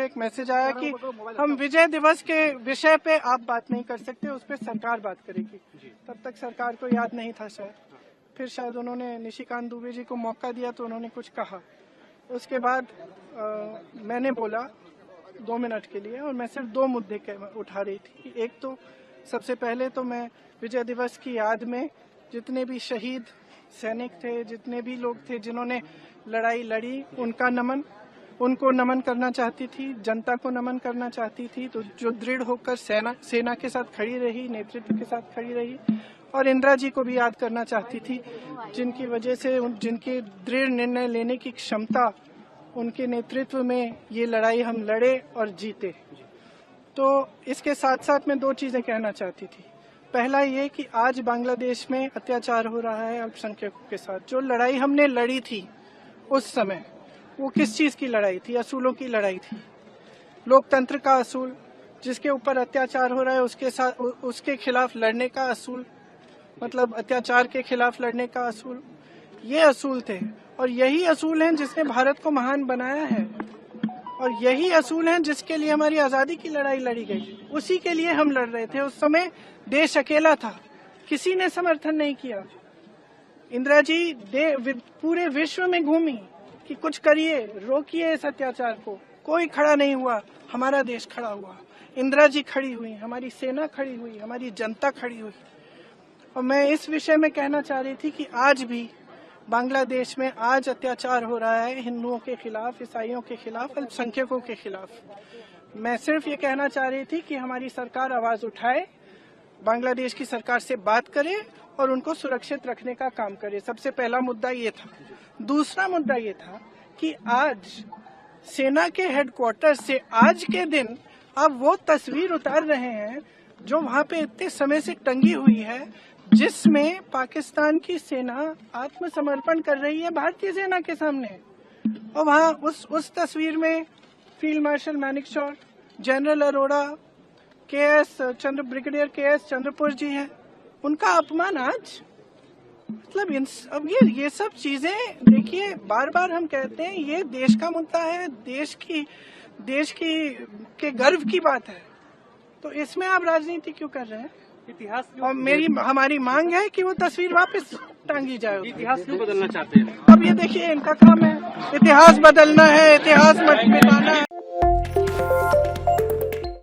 एक मैसेज आया कि हम विजय दिवस के विषय पे आप बात नहीं कर सकते, उस पर सरकार बात करेगी। तब तक सरकार को याद नहीं था शायद, फिर शायद उन्होंने निशिकांत दुबे जी को मौका दिया तो उन्होंने कुछ कहा। उसके बाद मैंने बोला 2 मिनट के लिए, और मैं सिर्फ 2 मुद्दे उठा रही थी। एक तो सबसे पहले तो मैं विजय दिवस की याद में जितने भी शहीद सैनिक थे, जितने भी लोग थे जिन्होंने लड़ाई लड़ी, उनको नमन करना चाहती थी, जनता को नमन करना चाहती थी, तो जो दृढ़ होकर सेना के साथ खड़ी रही, नेतृत्व के साथ खड़ी रही, और इंदिरा जी को भी याद करना चाहती थी, जिनकी वजह से जिनके दृढ़ निर्णय लेने की क्षमता, उनके नेतृत्व में ये लड़ाई हम लड़े और जीते। तो इसके साथ साथ मैं 2 चीजें कहना चाहती थी। पहला ये कि आज बांग्लादेश में अत्याचार हो रहा है अल्पसंख्यकों के साथ। जो लड़ाई हमने लड़ी थी उस समय, वो किस चीज की लड़ाई थी? असूलों की लड़ाई थी। लोकतंत्र का असूल, जिसके ऊपर अत्याचार हो रहा है उसके खिलाफ लड़ने का असूल, मतलब अत्याचार के खिलाफ लड़ने का असूल, ये असूल थे। और यही असूल हैं जिसने भारत को महान बनाया है, और यही असूल हैं जिसके लिए हमारी आजादी की लड़ाई लड़ी गई। उसी के लिए हम लड़ रहे थे। उस समय देश अकेला था, किसी ने समर्थन नहीं किया। इंदिरा जी पूरे विश्व में घूमी कि कुछ करिए, रोकिए इस अत्याचार को। कोई खड़ा नहीं हुआ, हमारा देश खड़ा हुआ। इंदिरा जी खड़ी हुई, हमारी सेना खड़ी हुई, हमारी जनता खड़ी हुई। और मैं इस विषय में कहना चाह रही थी कि आज भी बांग्लादेश में आज अत्याचार हो रहा है हिंदुओं के खिलाफ, ईसाइयों के खिलाफ, अल्पसंख्यकों के खिलाफ। मैं सिर्फ ये कहना चाह रही थी कि हमारी सरकार आवाज उठाए, बांग्लादेश की सरकार से बात करे और उनको सुरक्षित रखने का काम करे। सबसे पहला मुद्दा ये था। दूसरा मुद्दा ये था कि आज सेना के हेडक्वार्टर से आज के दिन अब वो तस्वीर उतार रहे हैं जो वहां पे इतने समय से टंगी हुई है, जिसमें पाकिस्तान की सेना आत्मसमर्पण कर रही है भारतीय सेना के सामने। और वहां उस तस्वीर में field marshal Manekshaw, general Arora, brigadier K S. Chandrapur ji हैं। उनका अपमान आज, मतलब अब ये सब चीजें देखिए, बार बार हम कहते हैं ये देश का मुद्दा है, देश के गर्व की बात है, तो इसमें आप राजनीति क्यों कर रहे हैं? इतिहास और हमारी मांग है कि वो तस्वीर वापस टांगी जाए। इतिहास क्यों बदलना चाहते हैं? अब ये देखिए, इनका काम है, इतिहास बदलना है, इतिहास मत मिटाना है।